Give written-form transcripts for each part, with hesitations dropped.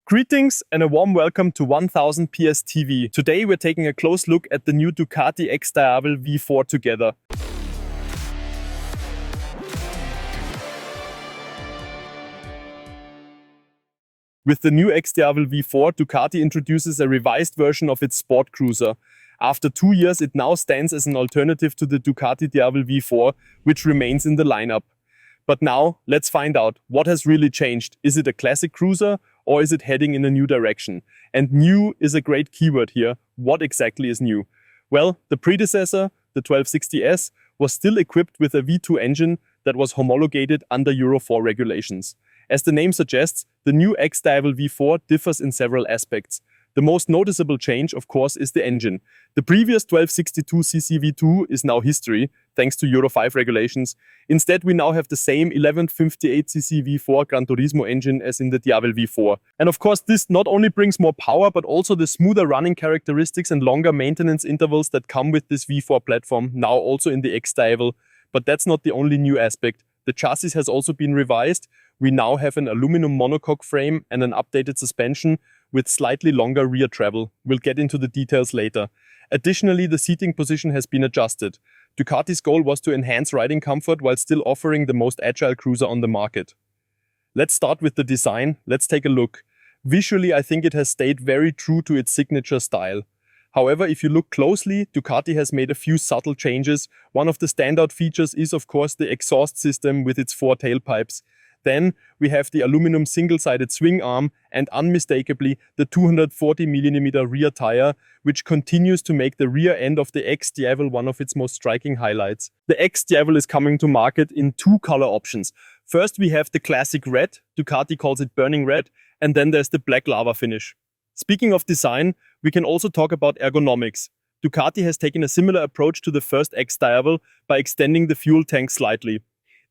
Greetings and a warm welcome to 1000 PS TV. Today we're taking a close look at the new Ducati XDiavel V4 together. With the new XDiavel V4, Ducati introduces a revised version of its sport cruiser. After 2 years, it now stands as an alternative to the Ducati Diavel V4, which remains in the lineup. But now, let's find out what has really changed. Is it a classic cruiser or is it heading in a new direction? And new is a great keyword here. What exactly is new? Well, the predecessor, the 1260S, was still equipped with a V2 engine that was homologated under Euro 4 regulations. As the name suggests, the new XDiavel V4 differs in several aspects. The most noticeable change, of course, is the engine. The previous 1262cc V2 is now history, thanks to Euro 5 regulations. Instead, we now have the same 1158cc V4 Gran Turismo engine as in the Diavel V4. And of course, this not only brings more power, but also the smoother running characteristics and longer maintenance intervals that come with this V4 platform, now also in the XDiavel. But that's not the only new aspect. The chassis has also been revised. We now have an aluminum monocoque frame and an updated suspension with slightly longer rear travel. We'll get into the details later. Additionally, the seating position has been adjusted. Ducati's goal was to enhance riding comfort while still offering the most agile cruiser on the market. Let's start with the design. Let's take a look. Visually, I think it has stayed very true to its signature style. However, if you look closely, Ducati has made a few subtle changes. One of the standout features is, of course, the exhaust system with its 4 tailpipes. Then we have the aluminum single-sided swing arm and unmistakably the 240mm rear tire, which continues to make the rear end of the XDiavel one of its most striking highlights. The XDiavel is coming to market in 2 color options. First we have the classic red, Ducati calls it burning red, and then there's the black lava finish. Speaking of design, we can also talk about ergonomics. Ducati has taken a similar approach to the first XDiavel by extending the fuel tank slightly.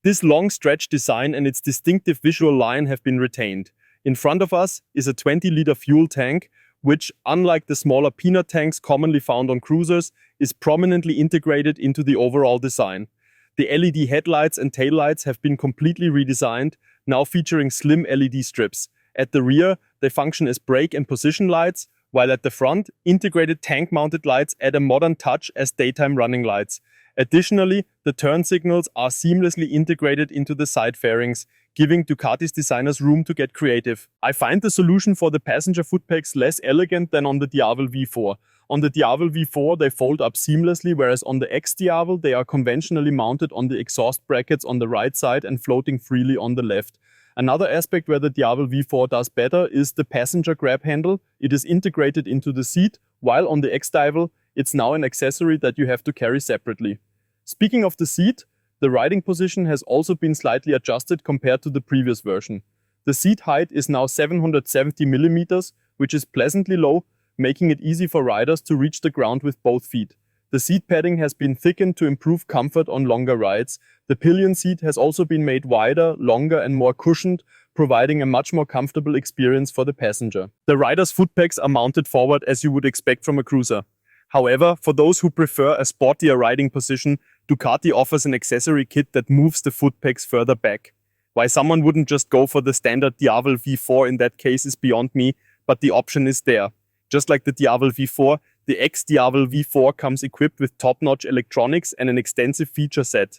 This long stretch design and its distinctive visual line have been retained. In front of us is a 20-liter fuel tank, which, unlike the smaller peanut tanks commonly found on cruisers, is prominently integrated into the overall design. The LED headlights and taillights have been completely redesigned, now featuring slim LED strips. At the rear, they function as brake and position lights, while at the front, integrated tank-mounted lights add a modern touch as daytime running lights. Additionally, the turn signals are seamlessly integrated into the side fairings, giving Ducati's designers room to get creative. I find the solution for the passenger footpegs less elegant than on the Diavel V4. On the Diavel V4 they fold up seamlessly, whereas on the XDiavel they are conventionally mounted on the exhaust brackets on the right side and floating freely on the left. Another aspect where the Diavel V4 does better is the passenger grab handle. It is integrated into the seat, while on the XDiavel it's now an accessory that you have to carry separately. Speaking of the seat, the riding position has also been slightly adjusted compared to the previous version. The seat height is now 770mm, which is pleasantly low, making it easy for riders to reach the ground with both feet. The seat padding has been thickened to improve comfort on longer rides. The pillion seat has also been made wider, longer and more cushioned, providing a much more comfortable experience for the passenger. The rider's footpegs are mounted forward as you would expect from a cruiser. However, for those who prefer a sportier riding position, Ducati offers an accessory kit that moves the footpegs further back. Why someone wouldn't just go for the standard Diavel V4 in that case is beyond me, but the option is there. Just like the Diavel V4, the XDiavel V4 comes equipped with top-notch electronics and an extensive feature set.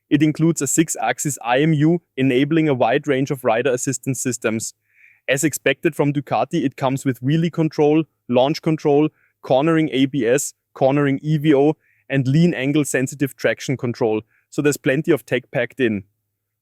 It includes a 6-axis IMU, enabling a wide range of rider assistance systems. As expected from Ducati, it comes with wheelie control, launch control, cornering ABS, cornering EVO, and lean angle sensitive traction control, so there's plenty of tech packed in.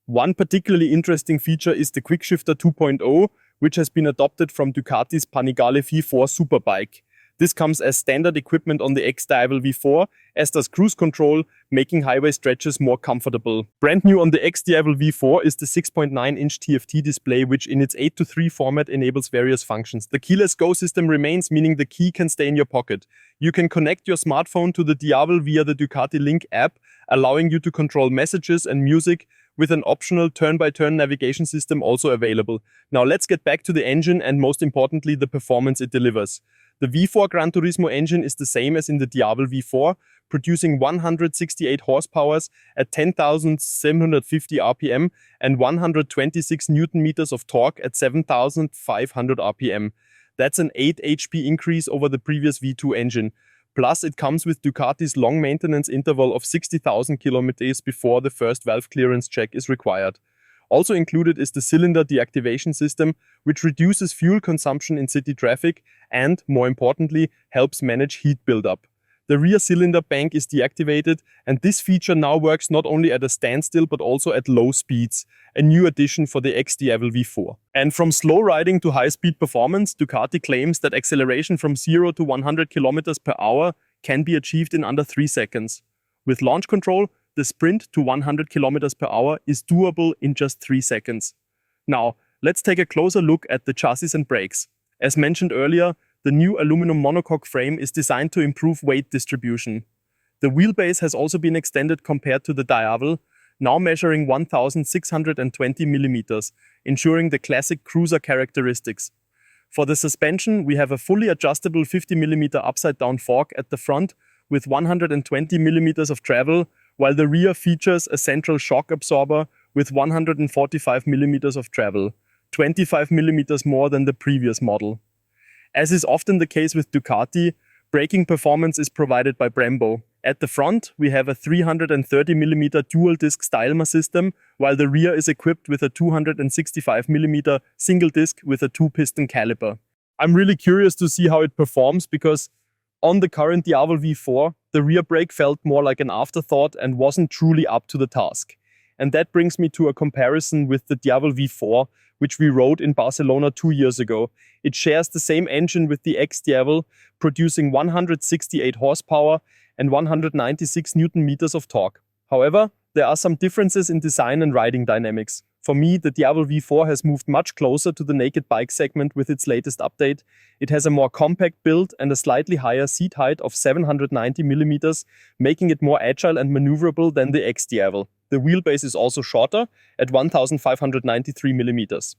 One particularly interesting feature is the Quickshifter 2.0, which has been adopted from Ducati's Panigale V4 Superbike. This comes as standard equipment on the XDiavel V4, as does cruise control, making highway stretches more comfortable. Brand new on the XDiavel V4 is the 6.9-inch TFT display, which in its 8:3 format enables various functions. The keyless go system remains, meaning the key can stay in your pocket. You can connect your smartphone to the Diavel via the Ducati Link app, allowing you to control messages and music, with an optional turn-by-turn navigation system also available. Now let's get back to the engine and most importantly the performance it delivers. The V4 Gran Turismo engine is the same as in the Diavel V4, producing 168 horsepower at 10,750 RPM and 126 Newton meters of torque at 7,500 RPM. That's an 8 HP increase over the previous V2 engine. Plus, it comes with Ducati's long maintenance interval of 60,000 kilometers before the first valve clearance check is required. Also included is the cylinder deactivation system, which reduces fuel consumption in city traffic and, more importantly, helps manage heat buildup. The rear cylinder bank is deactivated, and this feature now works not only at a standstill but also at low speeds, a new addition for the XDiavel V4. And from slow riding to high-speed performance, Ducati claims that acceleration from 0 to 100 km per hour can be achieved in under 3 seconds. With launch control, the sprint to 100 km per hour is doable in just 3 seconds. Now, let's take a closer look at the chassis and brakes. As mentioned earlier, the new aluminum monocoque frame is designed to improve weight distribution. The wheelbase has also been extended compared to the Diavel, now measuring 1,620 mm, ensuring the classic cruiser characteristics. For the suspension, we have a fully adjustable 50 mm upside-down fork at the front with 120 mm of travel, while the rear features a central shock absorber with 145 mm of travel, 25 mm more than the previous model. As is often the case with Ducati, braking performance is provided by Brembo. At the front, we have a 330 mm dual-disc Stylmer system, while the rear is equipped with a 265 mm single disc with a 2-piston caliper. I'm really curious to see how it performs because on the current Diavel V4, the rear brake felt more like an afterthought and wasn't truly up to the task. And that brings me to a comparison with the Diavel V4, which we rode in Barcelona 2 years ago. It shares the same engine with the XDiavel, producing 168 horsepower and 196 Newton meters of torque. However, there are some differences in design and riding dynamics. For me, the Diavel V4 has moved much closer to the naked bike segment with its latest update. It has a more compact build and a slightly higher seat height of 790 mm, making it more agile and maneuverable than the XDiavel. The wheelbase is also shorter at 1,593 mm.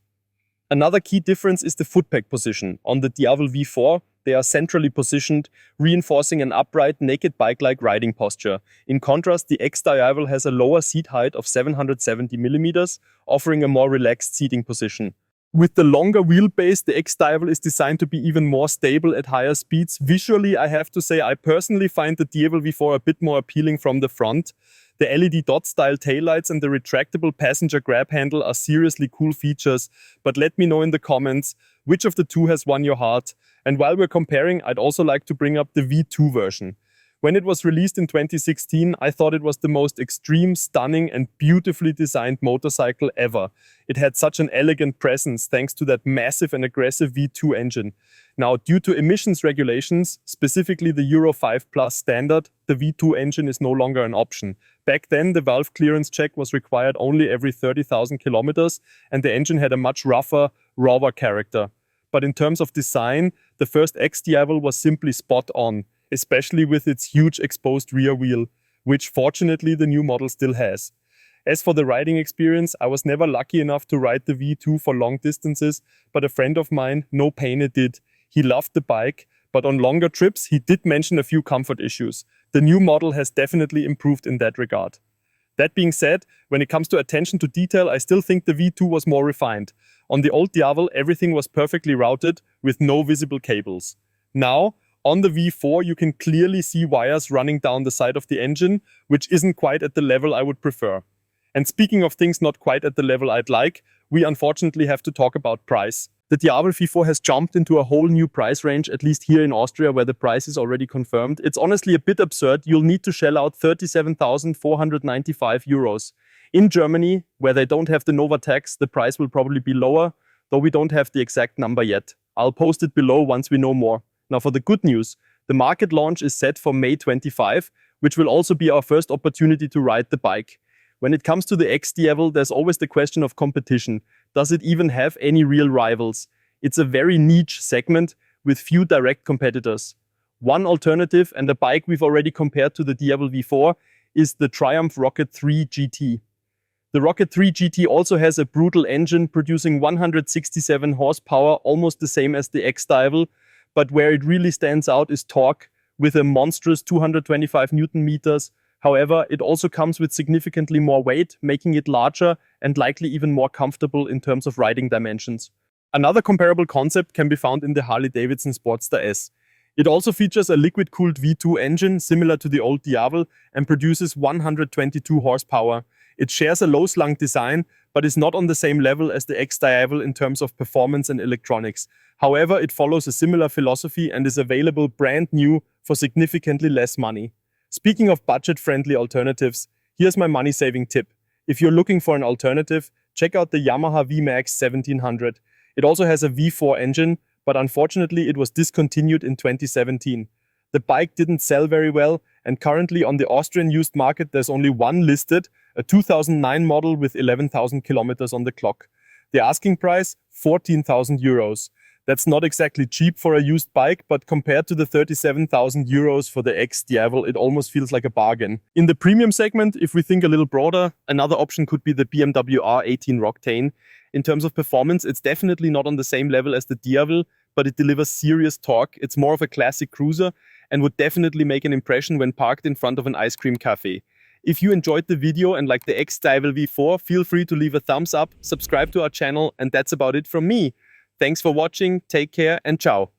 Another key difference is the footpeg position. On the Diavel V4, they are centrally positioned, reinforcing an upright, naked bike-like riding posture. In contrast, the XDiavel has a lower seat height of 770 mm, offering a more relaxed seating position. With the longer wheelbase, the XDiavel is designed to be even more stable at higher speeds. Visually, I have to say, I personally find the Diavel V4 a bit more appealing from the front. The LED dot-style taillights and the retractable passenger grab handle are seriously cool features, but let me know in the comments which of the two has won your heart. And while we're comparing, I'd also like to bring up the V2 version. When it was released in 2016, I thought it was the most extreme, stunning and beautifully designed motorcycle ever. It had such an elegant presence thanks to that massive and aggressive V2 engine. Now, due to emissions regulations, specifically the Euro 5+ standard, the V2 engine is no longer an option. Back then, the valve clearance check was required only every 30,000 kilometers, and the engine had a much rougher, rawer character. But in terms of design, the first XDiavel was simply spot on, especially with its huge exposed rear wheel, which fortunately the new model still has. As for the riding experience, I was never lucky enough to ride the V2 for long distances, but a friend of mine, no pain it did. He loved the bike, but on longer trips he did mention a few comfort issues. The new model has definitely improved in that regard. That being said, when it comes to attention to detail, I still think the V2 was more refined. On the old Diavel, everything was perfectly routed with no visible cables. Now, on the V4, you can clearly see wires running down the side of the engine, which isn't quite at the level I would prefer. And speaking of things not quite at the level I'd like, we unfortunately have to talk about price. The Diavel V4 has jumped into a whole new price range, at least here in Austria, where the price is already confirmed. It's honestly a bit absurd. You'll need to shell out 37,495 euros. In Germany, where they don't have the Nova tax, the price will probably be lower, though we don't have the exact number yet. I'll post it below once we know more. Now for the good news, the market launch is set for May 25, which will also be our first opportunity to ride the bike. When it comes to the XDiavel, there's always the question of competition. Does it even have any real rivals? It's a very niche segment with few direct competitors. One alternative, and a bike we've already compared to the Diavel V4, is the Triumph Rocket 3 GT. The Rocket 3 GT also has a brutal engine producing 167 horsepower, almost the same as the XDiavel, but where it really stands out is torque, with a monstrous 225 Newton meters. However, it also comes with significantly more weight, making it larger and likely even more comfortable in terms of riding dimensions. Another comparable concept can be found in the Harley-Davidson Sportster S. It also features a liquid-cooled V2 engine similar to the old Diavel and produces 122 horsepower. It shares a low-slung design, but is not on the same level as the XDiavel in terms of performance and electronics. However, it follows a similar philosophy and is available brand new for significantly less money. Speaking of budget-friendly alternatives, here's my money-saving tip. If you're looking for an alternative, check out the Yamaha VMAX 1700. It also has a V4 engine, but unfortunately it was discontinued in 2017. The bike didn't sell very well, and currently on the Austrian used market there's only one listed, a 2009 model with 11,000 kilometers on the clock. The asking price, 14,000 euros. That's not exactly cheap for a used bike, but compared to the 37,000 euros for the XDiavel, it almost feels like a bargain. In the premium segment, if we think a little broader, another option could be the BMW R18 Roctane. In terms of performance, it's definitely not on the same level as the Diavel, but it delivers serious torque. It's more of a classic cruiser and would definitely make an impression when parked in front of an ice cream cafe. If you enjoyed the video and like the XDiavel V4, feel free to leave a thumbs up, subscribe to our channel, and that's about it from me. Thanks for watching, take care, and ciao.